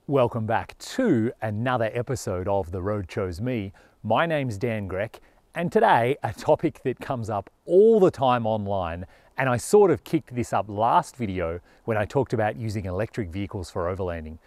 Welcome back to another episode of The Road Chose Me. My name's Dan Grech, and today a topic that comes up all the time online, and I sort of kicked this up last video when I talked about using electric vehicles for overlanding.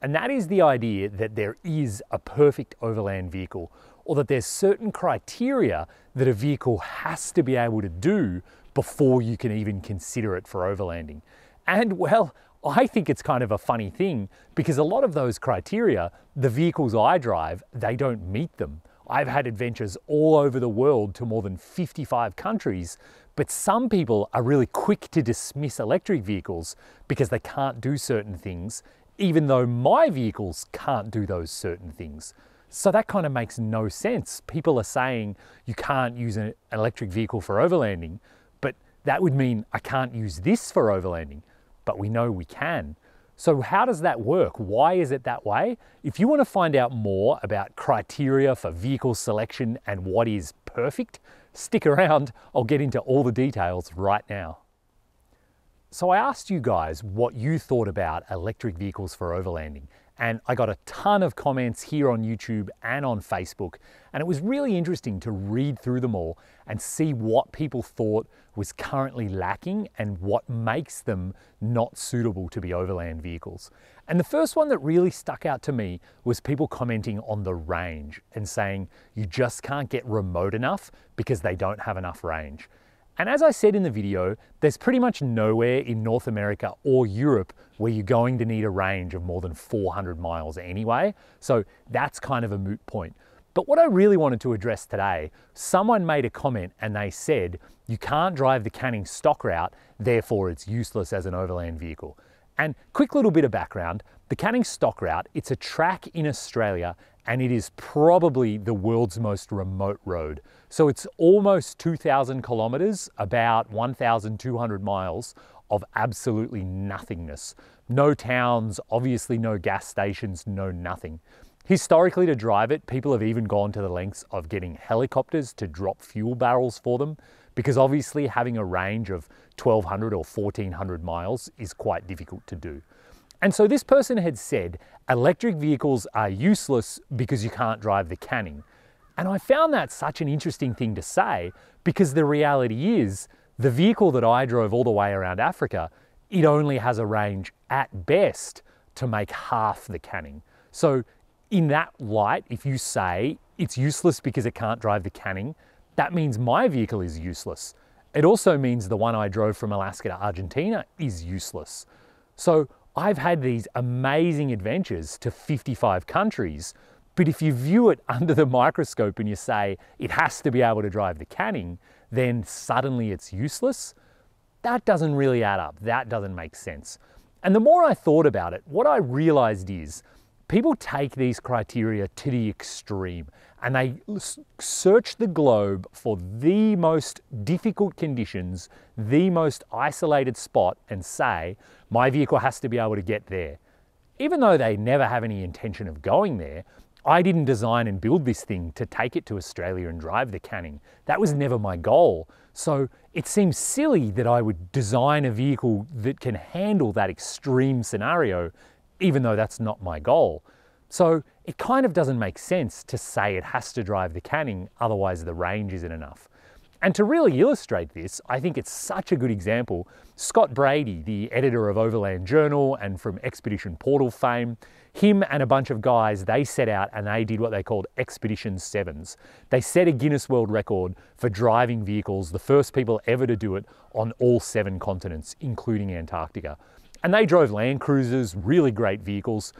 And that is the idea that there is a perfect overland vehicle, or that there's certain criteria that a vehicle has to be able to do before you can even consider it for overlanding. And well, I think it's kind of a funny thing because a lot of those criteria, the vehicles I drive, they don't meet them. I've had adventures all over the world to more than 55 countries, but some people are really quick to dismiss electric vehicles because they can't do certain things, even though my vehicles can't do those certain things. So that kind of makes no sense. People are saying you can't use an electric vehicle for overlanding, but that would mean I can't use this for overlanding. But we know we can. So how does that work? Why is it that way? If you want to find out more about criteria for vehicle selection and what is perfect, stick around. I'll get into all the details right now. So I asked you guys what you thought about electric vehicles for overlanding, and I got a ton of comments here on YouTube and on Facebook, and it was really interesting to read through them all and see what people thought was currently lacking and what makes them not suitable to be overland vehicles. And the first one that really stuck out to me was people commenting on the range and saying you just can't get remote enough because they don't have enough range. And as I said in the video, there's pretty much nowhere in North America or Europe where you're going to need a range of more than 400 miles anyway. So that's kind of a moot point. But what I really wanted to address today, someone made a comment and they said, you can't drive the Canning stock route, therefore it's useless as an overland vehicle. And quick little bit of background, the Canning stock route, it's a track in Australia and it is probably the world's most remote road. So it's almost 2,000 kilometers, about 1,200 miles of absolutely nothingness. No towns, obviously no gas stations, no nothing. Historically, to drive it, people have even gone to the lengths of getting helicopters to drop fuel barrels for them, because obviously having a range of 1,200 or 1,400 miles is quite difficult to do. And so this person had said, electric vehicles are useless because you can't drive the Canning. And I found that such an interesting thing to say, because the reality is, the vehicle that I drove all the way around Africa, it only has a range at best to make half the Canning. So in that light, if you say it's useless because it can't drive the Canning, that means my vehicle is useless. It also means the one I drove from Alaska to Argentina is useless. So I've had these amazing adventures to 55 countries, but if you view it under the microscope and you say it has to be able to drive the Canning, then suddenly it's useless. That doesn't really add up. That doesn't make sense. And the more I thought about it, what I realized is people take these criteria to the extreme and they search the globe for the most difficult conditions, the most isolated spot, and say, my vehicle has to be able to get there. Even though they never have any intention of going there, I didn't design and build this thing to take it to Australia and drive the Canning. That was never my goal. So it seems silly that I would design a vehicle that can handle that extreme scenario, even though that's not my goal. So it kind of doesn't make sense to say it has to drive the Canning, otherwise the range isn't enough. And to really illustrate this, I think it's such a good example. Scott Brady, the editor of Overland Journal and from Expedition Portal fame, him and a bunch of guys, they set out and they did what they called Expedition 7s. They set a Guinness World Record for driving vehicles, the first people ever to do it on all 7 continents, including Antarctica. And they drove Land Cruisers, really great vehicles,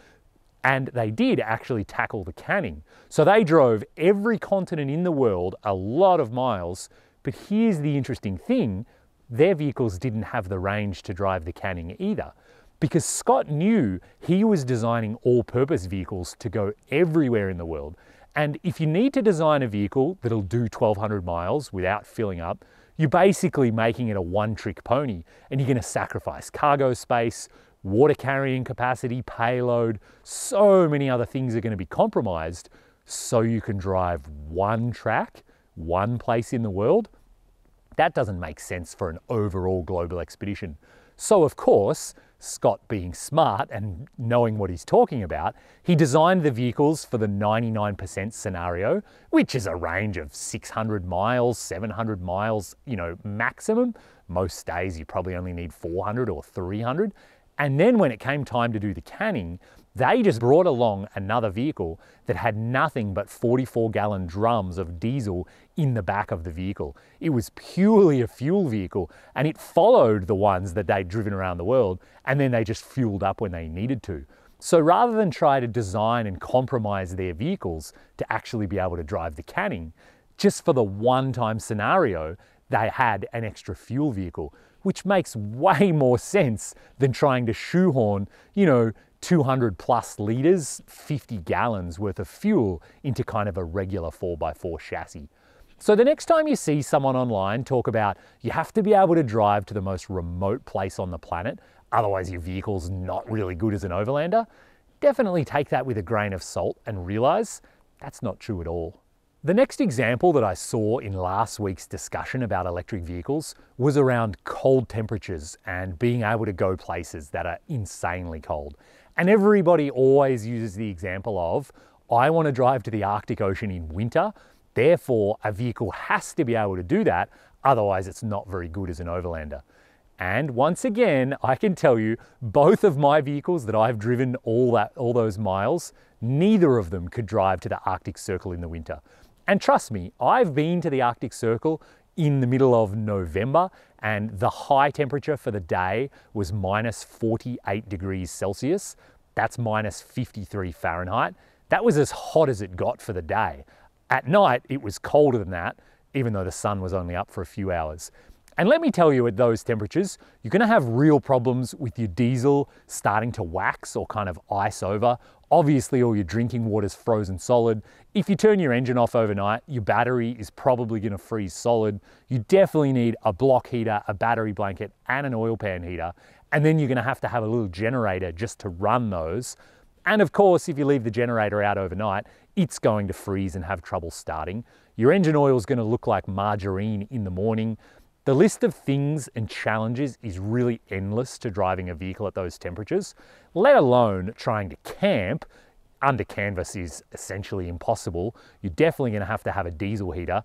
and they did actually tackle the Canning. So they drove every continent in the world, a lot of miles, but here's the interesting thing, their vehicles didn't have the range to drive the Canning either, because Scott knew he was designing all-purpose vehicles to go everywhere in the world. And if you need to design a vehicle that'll do 1,200 miles without filling up, you're basically making it a one-trick pony, and you're going to sacrifice cargo space, water carrying capacity, payload, so many other things are going to be compromised so you can drive one track, one place in the world. That doesn't make sense for an overall global expedition. So of course, Scott, being smart and knowing what he's talking about, he designed the vehicles for the 99% scenario, which is a range of 600 miles, 700 miles, maximum. Most days you probably only need 400 or 300. And then when it came time to do the canning, they just brought along another vehicle that had nothing but 44-gallon drums of diesel in the back of the vehicle. It was purely a fuel vehicle, and it followed the ones that they'd driven around the world, and then they just fueled up when they needed to. So rather than try to design and compromise their vehicles to actually be able to drive the canning, just for the one-time scenario, they had an extra fuel vehicle, which makes way more sense than trying to shoehorn, 200 plus litres, 50 gallons worth of fuel into kind of a regular 4x4 chassis. So the next time you see someone online talk about you have to be able to drive to the most remote place on the planet, otherwise your vehicle's not really good as an overlander, definitely take that with a grain of salt and realise that's not true at all. The next example that I saw in last week's discussion about electric vehicles was around cold temperatures and being able to go places that are insanely cold. And everybody always uses the example of, I want to drive to the Arctic Ocean in winter, therefore a vehicle has to be able to do that, otherwise it's not very good as an overlander. And once again, I can tell you, both of my vehicles that I've driven all those miles, neither of them could drive to the Arctic Circle in the winter. And trust me, I've been to the Arctic Circle in the middle of November, and the high temperature for the day was minus 48 degrees Celsius. That's minus 53 Fahrenheit. That was as hot as it got for the day. At night, it was colder than that, even though the sun was only up for a few hours. And let me tell you, at those temperatures, you're going to have real problems with your diesel starting to wax or kind of ice over. Obviously, all your drinking water's frozen solid. If you turn your engine off overnight, your battery is probably going to freeze solid. You definitely need a block heater, a battery blanket, and an oil pan heater. And then you're going to have a little generator just to run those. And of course, if you leave the generator out overnight, it's going to freeze and have trouble starting. Your engine oil is going to look like margarine in the morning. The list of things and challenges is really endless to driving a vehicle at those temperatures, let alone trying to camp. Under canvas is essentially impossible. You're definitely going to have a diesel heater.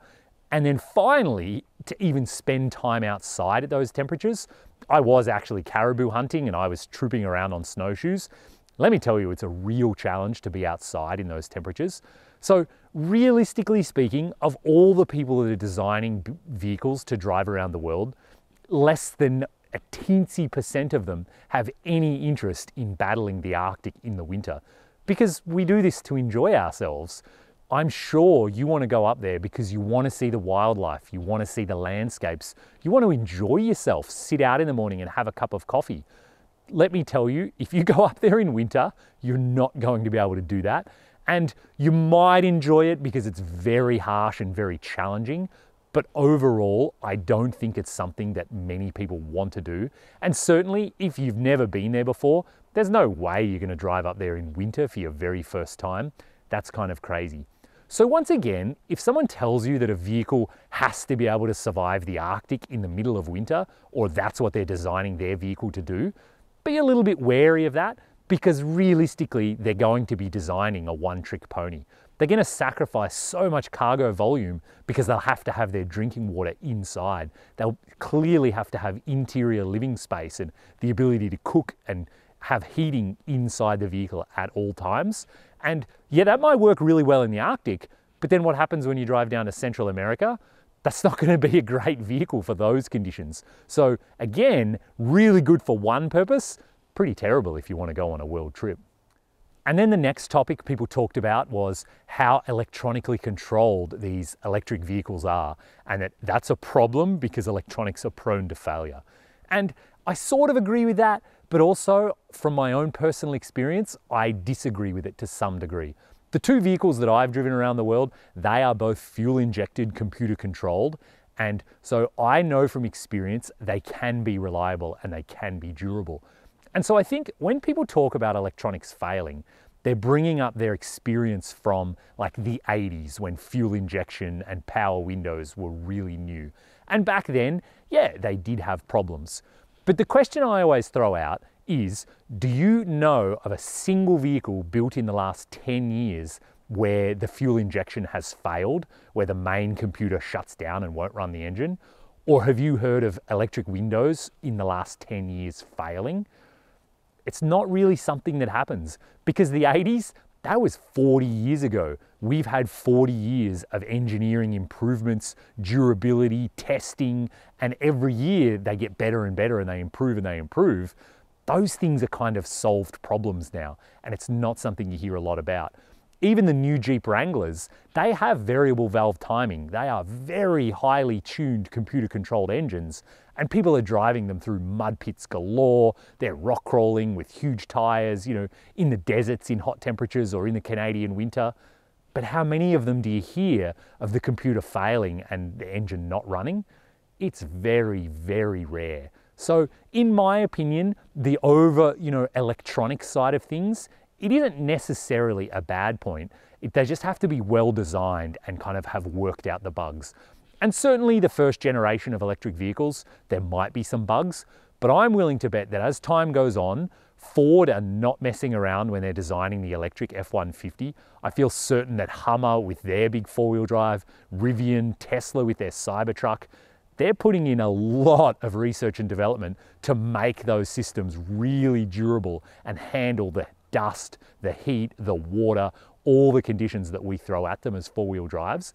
And then finally, to even spend time outside at those temperatures, I was actually caribou hunting and I was trooping around on snowshoes. Let me tell you, it's a real challenge to be outside in those temperatures. So realistically speaking, of all the people that are designing vehicles to drive around the world, less than a teensy % of them have any interest in battling the Arctic in the winter, because we do this to enjoy ourselves. I'm sure you want to go up there because you want to see the wildlife, you want to see the landscapes, you want to enjoy yourself, sit out in the morning and have a cup of coffee. Let me tell you, if you go up there in winter, you're not going to be able to do that. And you might enjoy it because it's very harsh and very challenging, but overall, I don't think it's something that many people want to do. And certainly, if you've never been there before, there's no way you're going to drive up there in winter for your very first time. That's kind of crazy. So once again, if someone tells you that a vehicle has to be able to survive the Arctic in the middle of winter, or that's what they're designing their vehicle to do, be a little bit wary of that, because realistically, they're going to be designing a one-trick pony. They're going to sacrifice so much cargo volume because they'll have to have their drinking water inside. They'll clearly have to have interior living space and the ability to cook and have heating inside the vehicle at all times. And yeah, that might work really well in the Arctic, but then what happens when you drive down to Central America? That's not going to be a great vehicle for those conditions. So again, really good for one purpose, pretty terrible if you want to go on a world trip. And then the next topic people talked about was how electronically controlled these electric vehicles are, and that's a problem because electronics are prone to failure. And I sort of agree with that, but also from my own personal experience, I disagree with it to some degree. The two vehicles that I've driven around the world, they are both fuel injected, computer controlled. And so I know from experience, they can be reliable and they can be durable. And so I think when people talk about electronics failing, they're bringing up their experience from like the 80s when fuel injection and power windows were really new. And back then, yeah, they did have problems. But the question I always throw out is, do you know of a single vehicle built in the last 10 years where the fuel injection has failed, where the main computer shuts down and won't run the engine? Or have you heard of electric windows in the last 10 years failing? It's not really something that happens, because the 80s, that was 40 years ago. We've had 40 years of engineering improvements, durability, testing, and every year they get better and better and they improve and they improve. Those things are kind of solved problems now, and it's not something you hear a lot about. Even the new Jeep Wranglers, they have variable valve timing. They are very highly tuned computer controlled engines, and people are driving them through mud pits galore. They're rock crawling with huge tires, you know, in the deserts in hot temperatures or in the Canadian winter. But how many of them do you hear of the computer failing and the engine not running? It's very, very rare. So in my opinion, the electronic side of things, it isn't necessarily a bad point. They just have to be well designed and kind of have worked out the bugs. And certainly the first generation of electric vehicles, there might be some bugs, but I'm willing to bet that as time goes on, Ford are not messing around when they're designing the electric F-150. I feel certain that Hummer with their big four-wheel drive, Rivian, Tesla with their Cybertruck, they're putting in a lot of research and development to make those systems really durable and handle the dust, the heat, the water, all the conditions that we throw at them as four-wheel drives.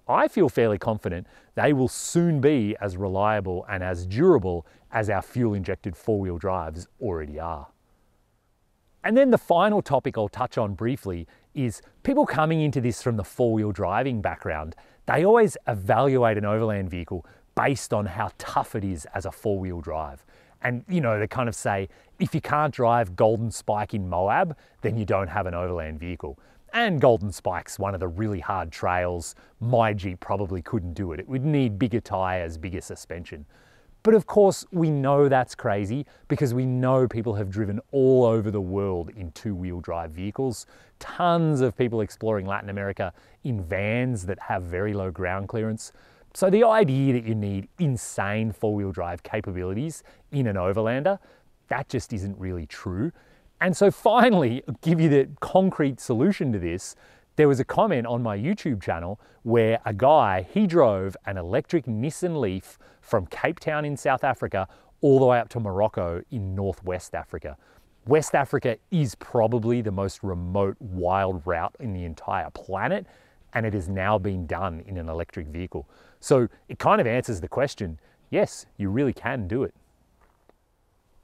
I feel fairly confident they will soon be as reliable and as durable as our fuel-injected four-wheel drives already are. And then the final topic I'll touch on briefly is people coming into this from the four-wheel driving background. They always evaluate an overland vehicle based on how tough it is as a four-wheel drive. And you know, they kind of say, if you can't drive Golden Spike in Moab, then you don't have an overland vehicle. And Golden Spike's one of the really hard trails. My Jeep probably couldn't do it. It would need bigger tires, bigger suspension. But of course, we know that's crazy because we know people have driven all over the world in two-wheel drive vehicles. Tons of people exploring Latin America in vans that have very low ground clearance. So the idea that you need insane four-wheel drive capabilities in an Overlander, that just isn't really true. And so finally, I'll give you the concrete solution to this. There was a comment on my YouTube channel where a guy, he drove an electric Nissan Leaf from Cape Town in South Africa all the way up to Morocco in Northwest Africa. West Africa is probably the most remote wild route in the entire planet, and it has now been done in an electric vehicle. So it kind of answers the question, yes, you really can do it.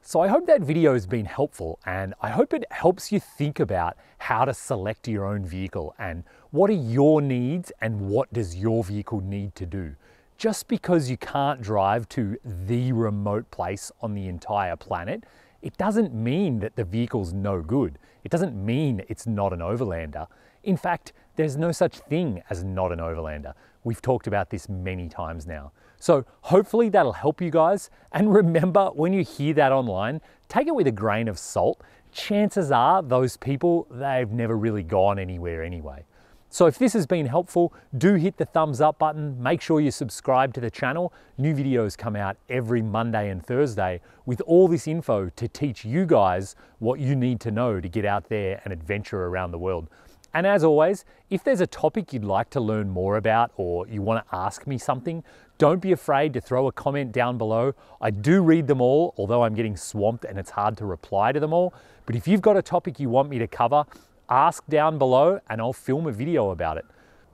So I hope that video has been helpful, and I hope it helps you think about how to select your own vehicle and what are your needs and what does your vehicle need to do. Just because you can't drive to the remote place on the entire planet, it doesn't mean that the vehicle's no good. It doesn't mean it's not an Overlander. In fact, there's no such thing as not an Overlander. We've talked about this many times now. So hopefully that'll help you guys. And remember, when you hear that online, take it with a grain of salt. Chances are those people, they've never really gone anywhere anyway. So if this has been helpful, do hit the thumbs up button. Make sure you subscribe to the channel. New videos come out every Monday and Thursday with all this info to teach you guys what you need to know to get out there and adventure around the world. And as always, if there's a topic you'd like to learn more about or you want to ask me something, don't be afraid to throw a comment down below. I do read them all, although I'm getting swamped and it's hard to reply to them all. But if you've got a topic you want me to cover, ask down below and I'll film a video about it.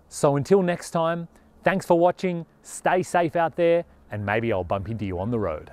So until next time, thanks for watching, stay safe out there, and maybe I'll bump into you on the road.